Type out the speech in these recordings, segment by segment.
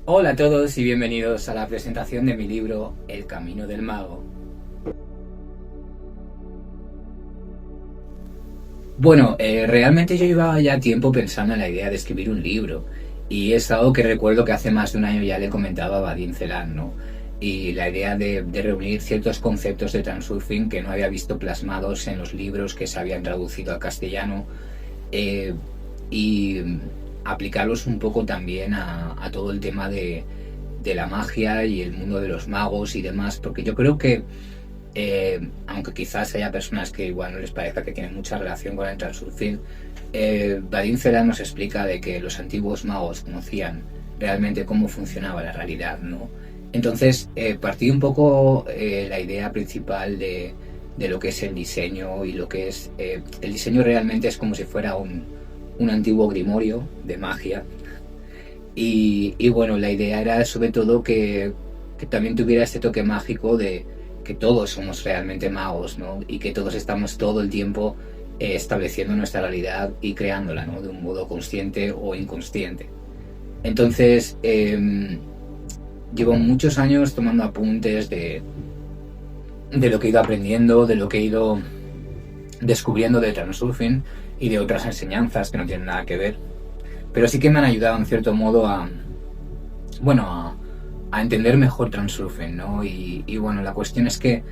Hola a todos y bienvenidos a la presentación de mi libro El Camino del Mago. Bueno, realmente yo llevaba ya tiempo pensando en la idea de escribir un libro y es algo que recuerdo que hace más de un año ya le comentaba a Vadim Zeland, ¿no? Y la idea de reunir ciertos conceptos de transurfing que no había visto plasmados en los libros que se habían traducido al castellano eh, y aplicarlos un poco también a todo el tema de la magia y el mundo de los magos y demás, porque yo creo que aunque quizás haya personas que igual no les parezca que tienen mucha relación con el transurfing, Vadim Zeland nos explica de que los antiguos magos conocían realmente cómo funcionaba la realidad, ¿no? Entonces, partí un poco la idea principal de lo que es el diseño y lo que es... el diseño realmente es como si fuera un antiguo grimorio de magia. Y bueno, la idea era sobre todo que también tuviera este toque mágico de que todos somos realmente magos, ¿no? Y que todos estamos todo el tiempo estableciendo nuestra realidad y creándola, ¿no? De un modo consciente o inconsciente. Entonces, llevo muchos años tomando apuntes de lo que he ido aprendiendo, de lo que he ido descubriendo de transurfing y de otras enseñanzas que no tienen nada que ver. Pero sí que me han ayudado en cierto modo bueno, a entender mejor transurfing, ¿no? Y bueno, la cuestión es que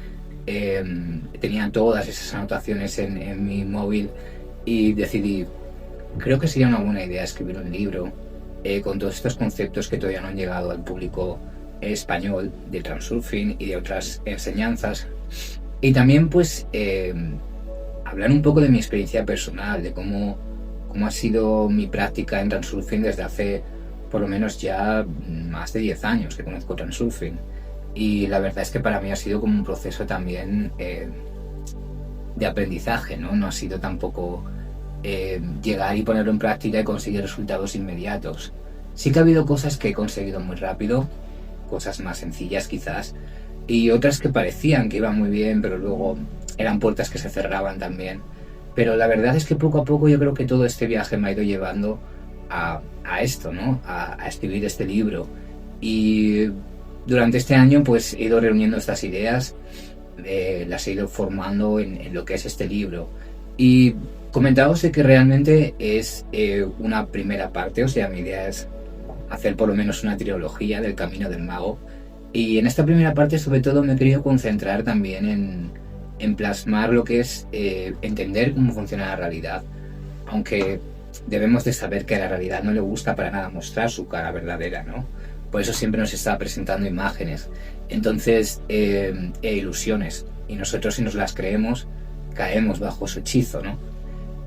tenía todas esas anotaciones en mi móvil y decidí, creo que sería una buena idea escribir un libro con todos estos conceptos que todavía no han llegado al público español de transurfing y de otras enseñanzas. Y también pues hablar un poco de mi experiencia personal, de cómo ha sido mi práctica en transurfing desde hace por lo menos ya más de 10 años que conozco transurfing. Y la verdad es que para mí ha sido como un proceso también de aprendizaje, ¿no? No ha sido tampoco llegar y ponerlo en práctica y conseguir resultados inmediatos. Sí que ha habido cosas que he conseguido muy rápido, cosas más sencillas quizás, y otras que parecían que iban muy bien, pero luego eran puertas que se cerraban también. Pero la verdad es que poco a poco yo creo que todo este viaje me ha ido llevando a esto, ¿no? A escribir este libro. Y durante este año pues he ido reuniendo estas ideas, las he ido formando en lo que es este libro. Y comentaos de que realmente es una primera parte, o sea, mi idea es hacer por lo menos una trilogía del Camino del Mago. Y en esta primera parte sobre todo me he querido concentrar también en plasmar lo que es entender cómo funciona la realidad, aunque debemos de saber que a la realidad no le gusta para nada mostrar su cara verdadera, ¿no? Por eso siempre nos está presentando imágenes, entonces e ilusiones, y nosotros si nos las creemos caemos bajo su hechizo, ¿no?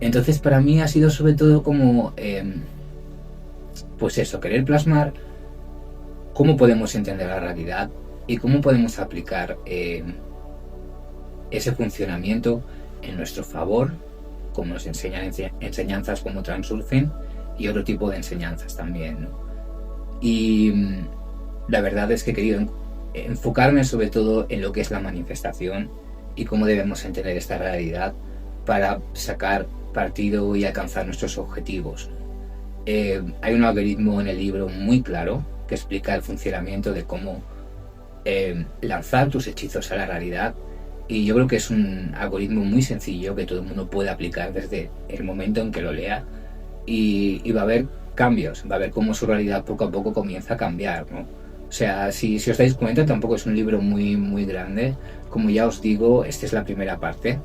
Entonces para mí ha sido sobre todo como pues eso, querer plasmar cómo podemos entender la realidad y cómo podemos aplicar ese funcionamiento en nuestro favor, como nos enseñan enseñanzas como transurfing y otro tipo de enseñanzas también, ¿no? Y la verdad es que he querido enfocarme sobre todo en lo que es la manifestación y cómo debemos entender esta realidad para sacar partido y alcanzar nuestros objetivos. Hay un algoritmo en el libro muy claro que explica el funcionamiento de cómo lanzar tus hechizos a la realidad, y yo creo que es un algoritmo muy sencillo que todo el mundo puede aplicar desde el momento en que lo lea, y va a haber cambios, va a ver cómo su realidad poco a poco comienza a cambiar, ¿no? O sea, si os dais cuenta, tampoco es un libro muy grande. Como ya os digo, esta es la primera parte.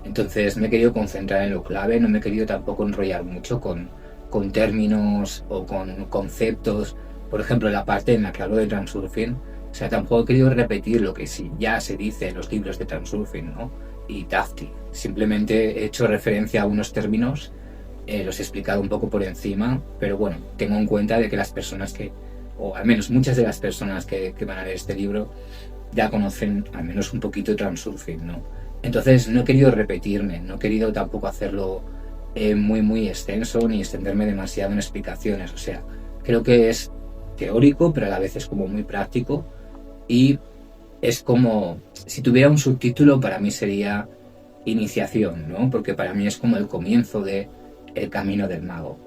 Entonces me he querido concentrar en lo clave, no me he querido tampoco enrollar mucho con términos o con conceptos. Por ejemplo, la parte en la que hablo de transurfing, o sea, tampoco he querido repetir lo que sí ya se dice en los libros de transurfing, ¿no? Y Tafti. Simplemente he hecho referencia a unos términos, los he explicado un poco por encima, pero bueno, tengo en cuenta de que las personas o al menos muchas de las personas que van a leer este libro, ya conocen al menos un poquito de transurfing, ¿no? Entonces no he querido repetirme, no he querido tampoco hacerlo muy extenso ni extenderme demasiado en explicaciones. O sea, creo que es teórico, pero a la vez es como muy práctico, y es como, si tuviera un subtítulo para mí sería iniciación, ¿no? Porque para mí es como el comienzo de el camino del mago.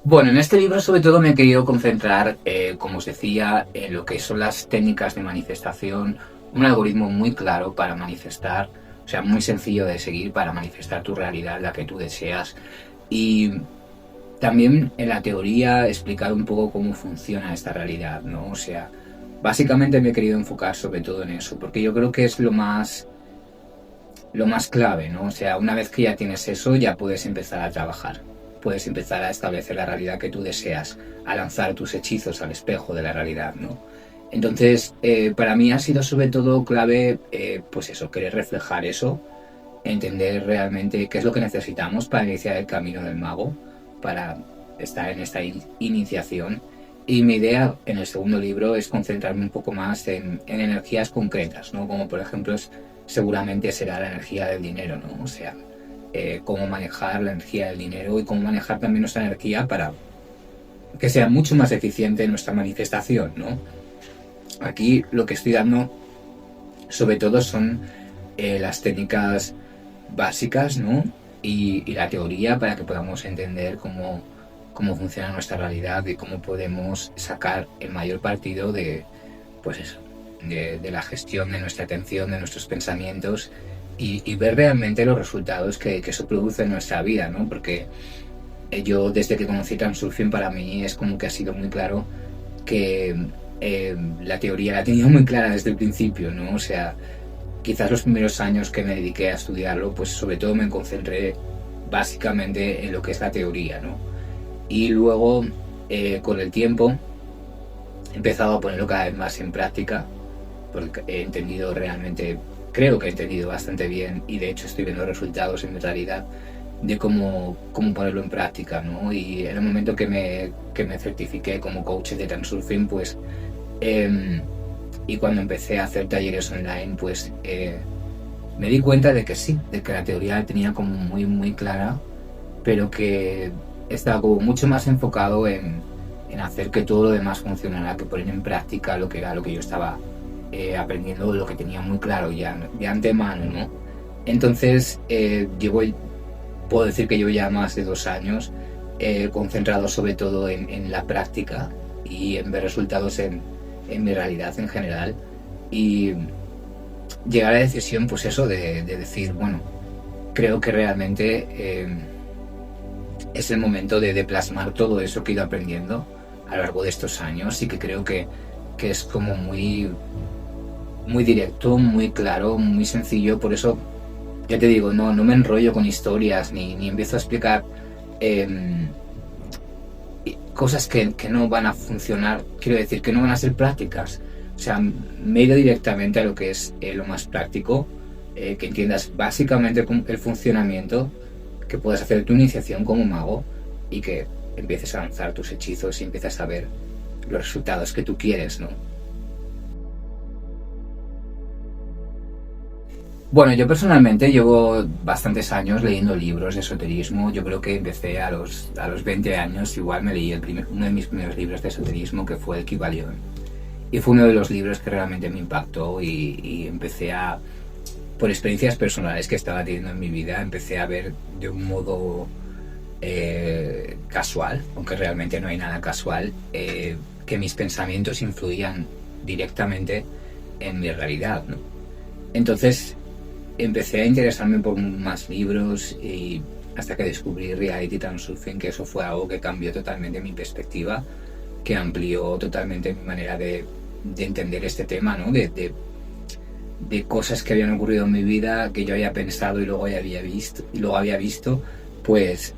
Bueno, en este libro sobre todo me he querido concentrar, como os decía, en lo que son las técnicas de manifestación, un algoritmo muy claro para manifestar, o sea, muy sencillo de seguir para manifestar tu realidad, la que tú deseas. Y también en la teoría explicar un poco cómo funciona esta realidad, ¿no? O sea, básicamente me he querido enfocar sobre todo en eso, porque yo creo que es lo más clave, ¿no? O sea, una vez que ya tienes eso, ya puedes empezar a trabajar. Puedes empezar a establecer la realidad que tú deseas, a lanzar tus hechizos al espejo de la realidad, ¿no? Entonces, para mí ha sido sobre todo clave, pues eso, querer reflejar eso, entender realmente qué es lo que necesitamos para iniciar el camino del mago, para estar en esta iniciación. Y mi idea en el segundo libro es concentrarme un poco más en energías concretas, ¿no? Como por ejemplo seguramente será la energía del dinero, ¿no? O sea, cómo manejar la energía del dinero y cómo manejar también nuestra energía para que sea mucho más eficiente nuestra manifestación, ¿no? Aquí lo que estoy dando sobre todo son las técnicas básicas, ¿no? Y la teoría para que podamos entender cómo funciona nuestra realidad y cómo podemos sacar el mayor partido de, pues eso, de la gestión de nuestra atención, de nuestros pensamientos y ver realmente los resultados que eso produce en nuestra vida, ¿no? Porque yo desde que conocí Transurfing para mí es como que ha sido muy claro que la teoría la he tenido muy clara desde el principio, ¿no? O sea, quizás los primeros años que me dediqué a estudiarlo, pues sobre todo me concentré básicamente en lo que es la teoría, ¿no? Y luego, con el tiempo, he empezado a ponerlo cada vez más en práctica, porque he entendido realmente, creo que he entendido bastante bien, y de hecho estoy viendo resultados en mi realidad, de cómo ponerlo en práctica, ¿no? Y en el momento que me certifiqué como coach de Transurfing, pues y cuando empecé a hacer talleres online, pues me di cuenta de que sí, de que la teoría la tenía como muy, muy clara, pero que estaba como mucho más enfocado en hacer que todo lo demás funcionara, que poner en práctica lo que era lo que yo estaba aprendiendo, lo que tenía muy claro ya de antemano, ¿no? Entonces, puedo decir que llevo ya más de 2 años concentrado sobre todo en la práctica y en ver resultados en mi realidad en general y llegar a la decisión, pues eso, de decir, bueno, creo que realmente es el momento de plasmar todo eso que he ido aprendiendo a lo largo de estos años y que creo que es como muy, muy directo, muy claro, muy sencillo. Por eso, ya te digo, no me enrollo con historias ni empiezo a explicar cosas que no van a funcionar, quiero decir, que no van a ser prácticas. O sea, me he ido directamente a lo que es lo más práctico, que entiendas básicamente el funcionamiento, que puedas hacer tu iniciación como mago y que empieces a lanzar tus hechizos y empieces a ver los resultados que tú quieres, ¿no? Bueno, yo personalmente llevo bastantes años leyendo libros de esoterismo. Yo creo que empecé a los 20 años, igual me leí uno de mis primeros libros de esoterismo, que fue el Kybalión. Y fue uno de los libros que realmente me impactó y empecé por experiencias personales que estaba teniendo en mi vida, empecé a ver de un modo casual, aunque realmente no hay nada casual, que mis pensamientos influían directamente en mi realidad, ¿no? Entonces empecé a interesarme por más libros y hasta que descubrí Reality Transurfing, que eso fue algo que cambió totalmente mi perspectiva, que amplió totalmente mi manera de entender este tema, ¿no? De cosas que habían ocurrido en mi vida, que yo había pensado y luego había visto, pues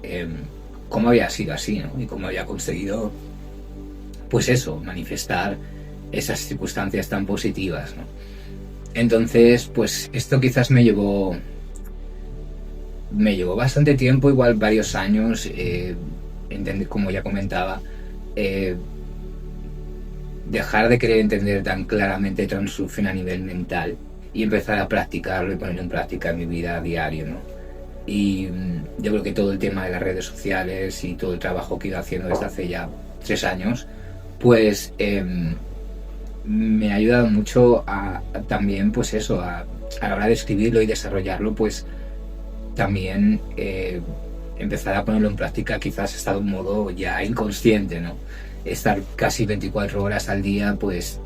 cómo había sido así, ¿no? Y cómo había conseguido, pues eso, manifestar esas circunstancias tan positivas, ¿no? Entonces, pues esto quizás me llevó bastante tiempo, igual varios años, entender, como ya comentaba, dejar de querer entender tan claramente Transurfing a nivel mental y empezar a practicarlo y ponerlo en práctica en mi vida a diario, ¿no? Y yo creo que todo el tema de las redes sociales y todo el trabajo que he ido haciendo desde hace ya 3 años, pues me ha ayudado mucho también, pues eso, a la hora de escribirlo y desarrollarlo, pues también empezar a ponerlo en práctica, quizás está de un modo ya inconsciente, ¿no? Estar casi 24 horas al día pues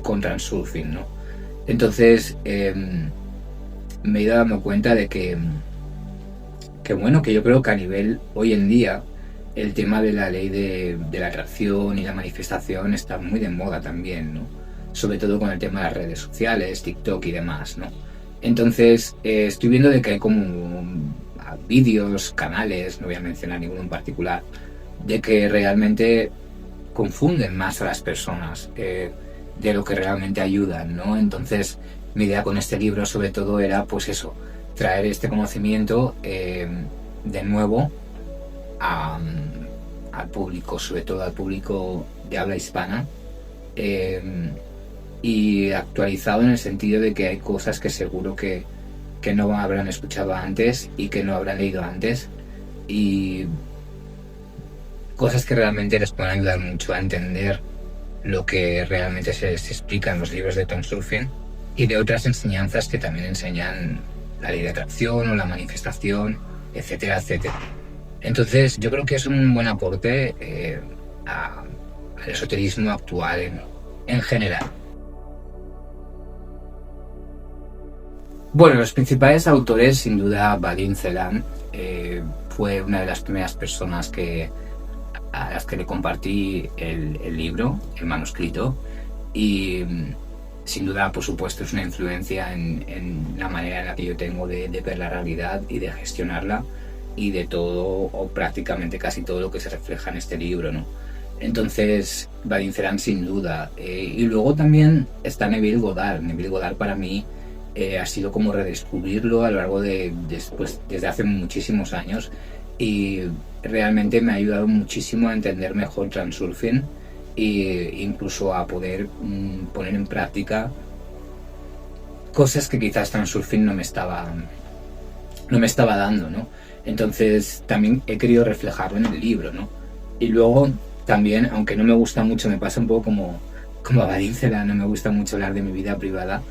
con Transurfing, ¿no? Entonces me he ido dando cuenta de que bueno, que yo creo que a nivel hoy en día el tema de la ley de la atracción y la manifestación está muy de moda también, ¿no? Sobre todo con el tema de las redes sociales, TikTok y demás, ¿no? Entonces estoy viendo de que hay como vídeos, canales, no voy a mencionar ninguno en particular, de que realmente confunden más a las personas de lo que realmente ayudan, ¿no? Entonces mi idea con este libro sobre todo era pues eso, traer este conocimiento de nuevo al público, sobre todo al público de habla hispana, y actualizado en el sentido de que hay cosas que seguro que no habrán escuchado antes y que no habrán leído antes, y cosas que realmente les pueden ayudar mucho a entender lo que realmente se explica en los libros de Transurfing y de otras enseñanzas que también enseñan la ley de atracción o la manifestación, etcétera, etcétera. Entonces yo creo que es un buen aporte al esoterismo actual en general. Bueno, los principales autores, sin duda, Vadim Zeland fue una de las primeras personas a las que le compartí el libro, el manuscrito, y sin duda, por supuesto, es una influencia en la manera en la que yo tengo de ver la realidad y de gestionarla, y de todo, o prácticamente casi todo lo que se refleja en este libro, ¿no? Entonces, Vadim Zeland sin duda. Y luego también está Neville Goddard. Neville Goddard para mí ha sido como redescubrirlo a lo largo desde hace muchísimos años, y realmente me ha ayudado muchísimo a entender mejor Transurfing e incluso a poder poner en práctica cosas que quizás Transurfing no me estaba dando, ¿no? Entonces también he querido reflejarlo en el libro, ¿no? Y luego también, aunque no me gusta mucho, me pasa un poco como a Vadim Zeland, no me gusta mucho hablar de mi vida privada,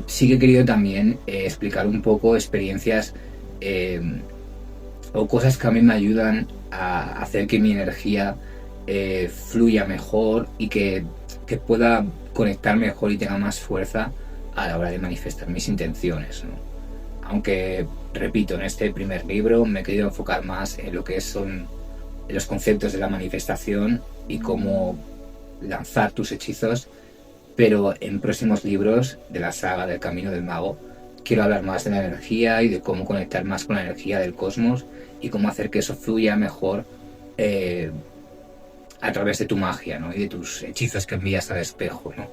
sí que he querido también explicar un poco experiencias o cosas que a mí me ayudan a hacer que mi energía fluya mejor y que pueda conectar mejor y tenga más fuerza a la hora de manifestar mis intenciones, ¿no? Aunque, repito, en este primer libro me he querido enfocar más en lo que son los conceptos de la manifestación y cómo lanzar tus hechizos, pero en próximos libros de la saga del Camino del Mago quiero hablar más de la energía y de cómo conectar más con la energía del cosmos y cómo hacer que eso fluya mejor a través de tu magia, ¿no? Y de tus hechizos que envías al espejo, ¿no?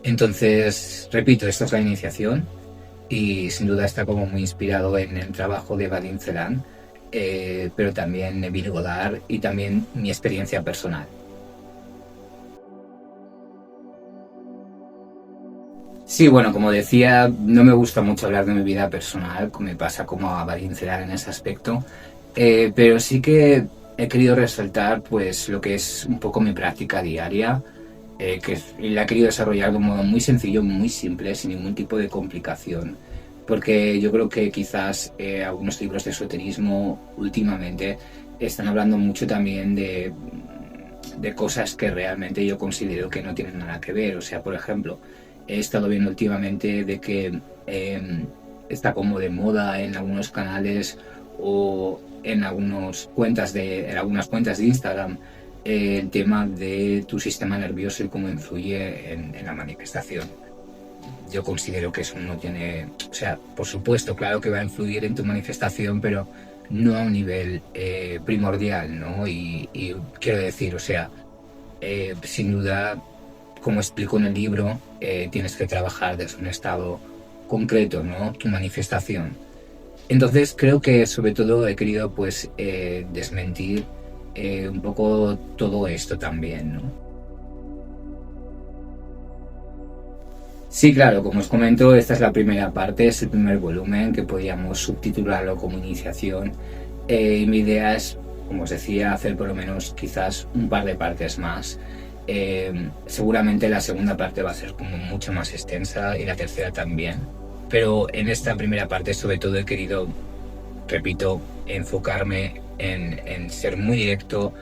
Entonces, repito, esta es la iniciación y sin duda está como muy inspirado en el trabajo de Vadim Zeland, pero también Neville Goddard y también mi experiencia personal. Sí, bueno, como decía, no me gusta mucho hablar de mi vida personal, me pasa como a Vadim Zeland en ese aspecto, pero sí que he querido resaltar pues lo que es un poco mi práctica diaria, que la he querido desarrollar de un modo muy sencillo, muy simple, sin ningún tipo de complicación, porque yo creo que quizás algunos libros de esoterismo últimamente están hablando mucho también de cosas que realmente yo considero que no tienen nada que ver. O sea, por ejemplo, he estado viendo últimamente de que está como de moda en algunos canales o en algunas cuentas de Instagram el tema de tu sistema nervioso y cómo influye en la manifestación. Yo considero que eso no tiene... O sea, por supuesto, claro que va a influir en tu manifestación, pero no a un nivel primordial, ¿no? Y quiero decir, o sea, sin duda, como explico en el libro, tienes que trabajar desde un estado concreto, ¿no? Tu manifestación. Entonces creo que sobre todo he querido pues desmentir un poco todo esto también, ¿no? Sí, claro, como os comento, esta es la primera parte, es el primer volumen que podríamos subtitularlo como iniciación. Mi idea es, como os decía, hacer por lo menos quizás un par de partes más. Seguramente la segunda parte va a ser como mucho más extensa y la tercera también. Pero en esta primera parte sobre todo he querido, repito, enfocarme en ser muy directo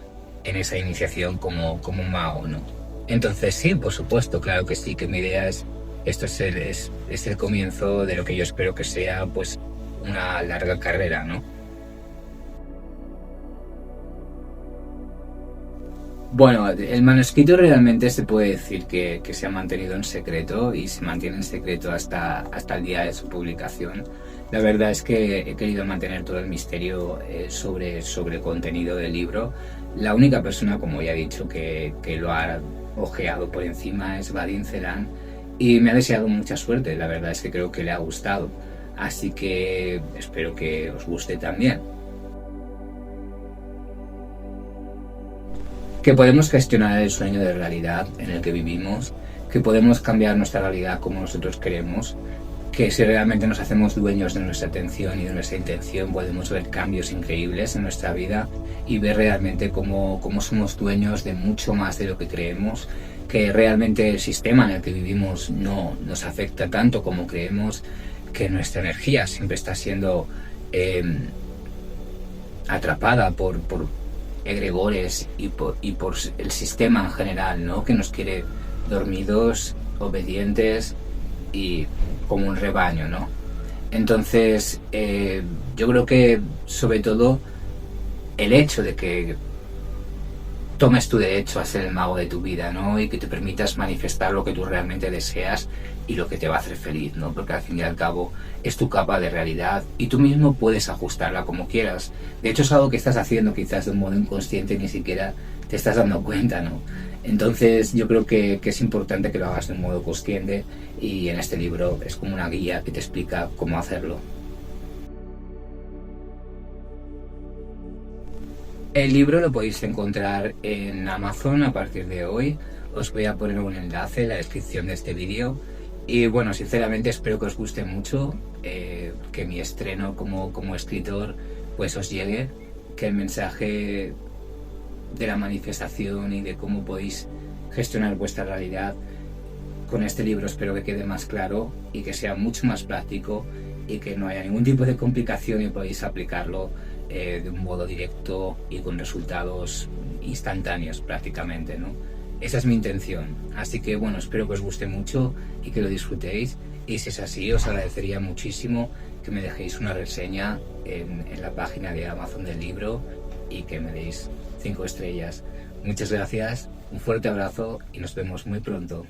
en esa iniciación como un mago, ¿no? Entonces sí, por supuesto, claro que sí, que mi idea es, esto es el comienzo de lo que yo espero que sea pues una larga carrera, ¿no? Bueno, el manuscrito realmente se puede decir que se ha mantenido en secreto y se mantiene en secreto hasta el día de su publicación. La verdad es que he querido mantener todo el misterio sobre el contenido del libro. La única persona, como ya he dicho, que lo ha ojeado por encima es Vadim Zeland y me ha deseado mucha suerte. La verdad es que creo que le ha gustado. Así que espero que os guste también. Que podemos gestionar el sueño de realidad en el que vivimos, que podemos cambiar nuestra realidad como nosotros queremos, que si realmente nos hacemos dueños de nuestra atención y de nuestra intención podemos ver cambios increíbles en nuestra vida y ver realmente cómo somos dueños de mucho más de lo que creemos, que realmente el sistema en el que vivimos no nos afecta tanto como creemos, que nuestra energía siempre está siendo eh, atrapada por egregores y por el sistema en general, ¿no? Que nos quiere dormidos, obedientes y como un rebaño, ¿no? Entonces, yo creo que sobre todo el hecho de que tomes tu derecho a ser el mago de tu vida, ¿no? Y que te permitas manifestar lo que tú realmente deseas y lo que te va a hacer feliz, ¿no? Porque al fin y al cabo es tu capa de realidad y tú mismo puedes ajustarla como quieras. De hecho es algo que estás haciendo quizás de un modo inconsciente y ni siquiera te estás dando cuenta, ¿no? Entonces yo creo que es importante que lo hagas de un modo consciente y en este libro es como una guía que te explica cómo hacerlo. El libro lo podéis encontrar en Amazon a partir de hoy. Os voy a poner un enlace en la descripción de este vídeo. Y bueno, sinceramente espero que os guste mucho, que mi estreno como escritor pues os llegue, que el mensaje de la manifestación y de cómo podéis gestionar vuestra realidad con este libro espero que quede más claro y que sea mucho más práctico y que no haya ningún tipo de complicación y podéis aplicarlo de un modo directo y con resultados instantáneos prácticamente, ¿no? Esa es mi intención. Así que bueno, espero que os guste mucho y que lo disfrutéis. Y si es así, os agradecería muchísimo que me dejéis una reseña en la página de Amazon del libro y que me deis 5 estrellas. Muchas gracias, un fuerte abrazo y nos vemos muy pronto.